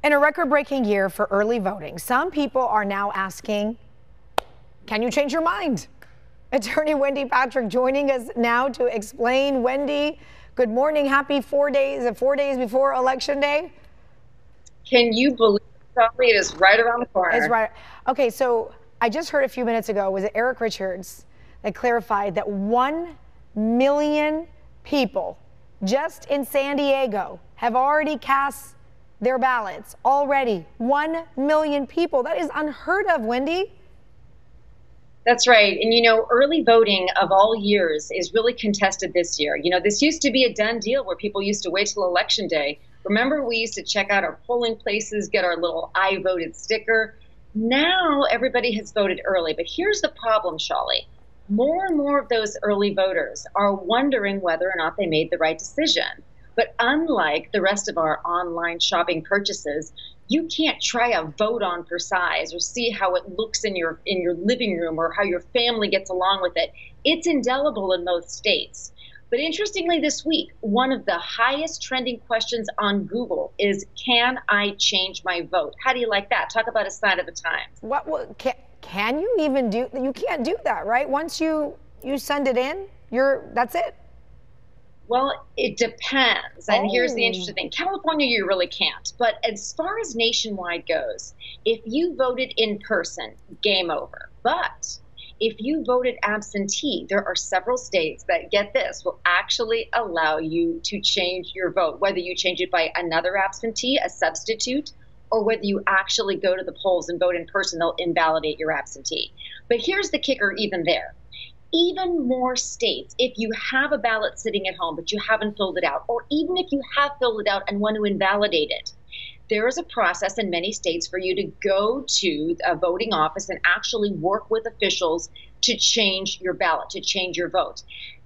In a record-breaking year for early voting, some people are now asking, can you change your mind? Attorney Wendy Patrick joining us now to explain. Wendy, good morning. Happy 4 days before Election Day. Can you believe it is right around the corner? It's right. Okay, so I just heard a few minutes ago, was it Eric Richards that clarified that 1 million people just in San Diego have already cast their ballots already. 1 million people. That is unheard of, Wendy. That's right. And, you know, early voting of all years is really contested this year. You know, this used to be a done deal where people used to wait till Election Day. Remember, we used to check out our polling places, get our little I voted sticker. Now everybody has voted early. But here's the problem, Shawley. More and more of those early voters are wondering whether or not they made the right decision. But unlike the rest of our online shopping purchases, you can't try a vote on for size or see how it looks in your living room or how your family gets along with it. It's indelible in most states. But interestingly, this week, one of the highest trending questions on Google is, can I change my vote? How do you like that? Talk about a sign of the times. What can you even do? You can't do that, right? Once you send it in, that's it. Well, it depends. And here's the interesting thing. California, you really can't. But as far as nationwide goes, if you voted in person, game over. But if you voted absentee, there are several states that, get this, will actually allow you to change your vote, whether you change it by another absentee, a substitute, or whether you actually go to the polls and vote in person, they'll invalidate your absentee. But here's the kicker even there. Even more states, if you have a ballot sitting at home but you haven't filled it out, or even if you have filled it out and want to invalidate it, there is a process in many states for you to go to a voting office and actually work with officials to change your ballot, to change your vote.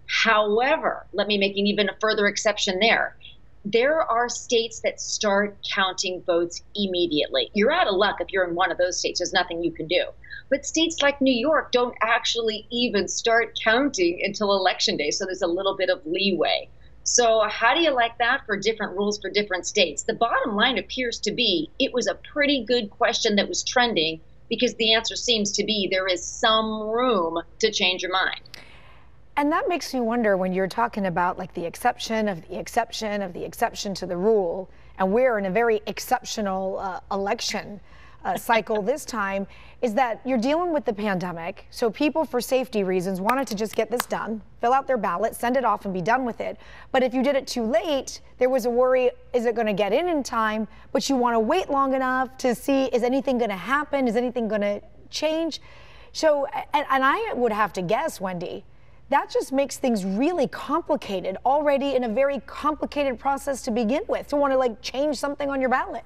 However, let me make an even a further exception there. There are states that start counting votes immediately. You're out of luck if you're in one of those states. There's nothing you can do. But states like New York don't actually even start counting until Election Day, so there's a little bit of leeway. So how do you like that for different rules for different states? The bottom line appears to be it was a pretty good question that was trending, because the answer seems to be there is some room to change your mind. And that makes me wonder, when you're talking about like the exception of the exception of the exception to the rule, and we're in a very exceptional election cycle this time, is that you're dealing with the pandemic. So people, for safety reasons, wanted to just get this done, fill out their ballot, send it off and be done with it. But if you did it too late, there was a worry, is it going to get in time? But you want to wait long enough to see, is anything going to happen? Is anything going to change? So, and I would have to guess, Wendy, that just makes things really complicated already in a very complicated process to begin with, to want to like change something on your ballot.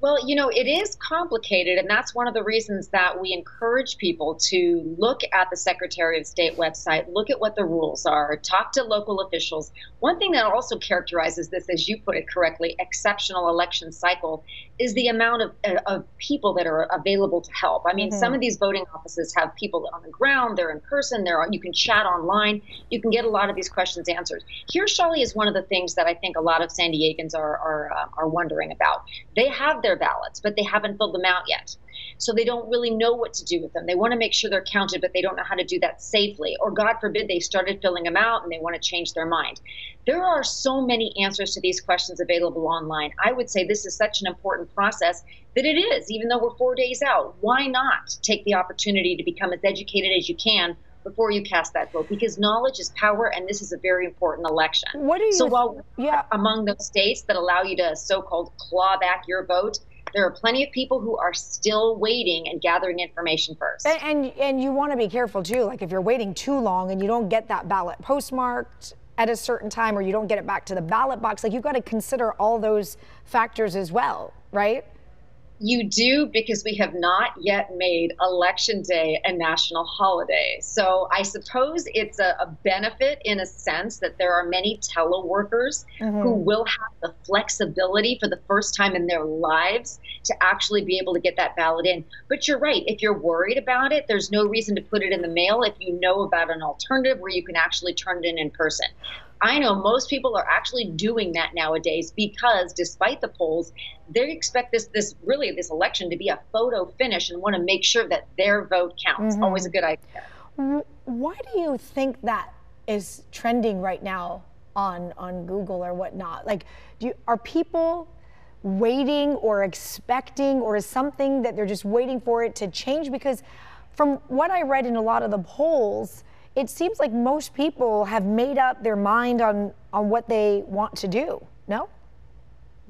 Well, you know, it is complicated, and that's one of the reasons that we encourage people to look at the Secretary of State website, look at what the rules are, talk to local officials. One thing that also characterizes this, as you put it correctly, exceptional election cycle, is the amount of people that are available to help. I mean, some of these voting offices have people on the ground, they're in person, you can chat online, you can get a lot of these questions answered. Here, Shawley, is one of the things that I think a lot of San Diegans are wondering about. They have their ballots, but they haven't filled them out yet. So they don't really know what to do with them. They want to make sure they're counted, but they don't know how to do that safely. Or God forbid, they started filling them out and they want to change their mind. There are so many answers to these questions available online. I would say this is such an important process that it is, even though we're 4 days out. Why not take the opportunity to become as educated as you can before you cast that vote? Because knowledge is power, and this is a very important election. So while among those states that allow you to so-called claw back your vote, there are plenty of people who are still waiting and gathering information first. And you want to be careful too. Like if you're waiting too long and you don't get that ballot postmarked at a certain time, or you don't get it back to the ballot box, like you've got to consider all those factors as well, right? You do, because we have not yet made Election Day a national holiday. So I suppose it's a benefit in a sense that there are many teleworkers who will have the flexibility for the first time in their lives to actually be able to get that ballot in. But you're right, if you're worried about it, there's no reason to put it in the mail if you know about an alternative where you can actually turn it in person. I know most people are actually doing that nowadays because despite the polls, they expect this election to be a photo finish and want to make sure that their vote counts. Always a good idea. Why do you think that is trending right now on Google or whatnot? Like, are people waiting or expecting, or is something that they're just waiting for it to change? Because from what I read in a lot of the polls, it seems like most people have made up their mind on what they want to do. No?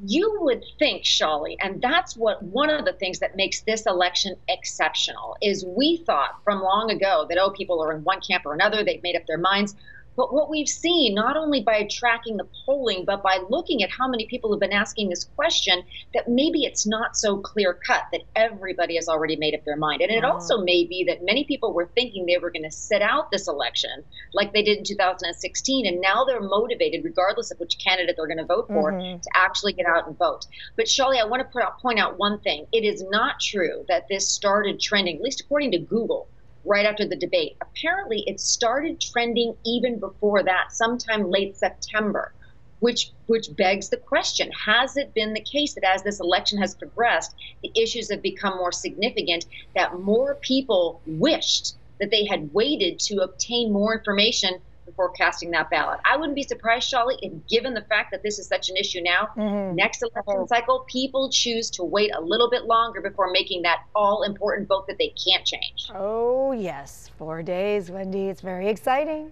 You would think, Shawley, and that's what one of the things that makes this election exceptional is we thought from long ago that, oh, people are in one camp or another, they've made up their minds. But what we've seen, not only by tracking the polling, but by looking at how many people have been asking this question, that maybe it's not so clear cut that everybody has already made up their mind. And it also may be that many people were thinking they were going to sit out this election like they did in 2016. And now they're motivated, regardless of which candidate they're going to vote for, to actually get out and vote. But Shawley, I want to point out one thing. It is not true that this started trending, at least according to Google, right after the debate. Apparently, it started trending even before that, sometime late September, which begs the question, has it been the case that as this election has progressed, the issues have become more significant, that more people wished that they had waited to obtain more information before casting that ballot? I wouldn't be surprised, Shawley, if given the fact that this is such an issue now, next election cycle, people choose to wait a little bit longer before making that all-important vote that they can't change. Oh, yes. 4 days, Wendy. It's very exciting.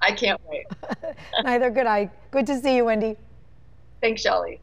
I can't wait. Neither could I. Good to see you, Wendy. Thanks, Shawley.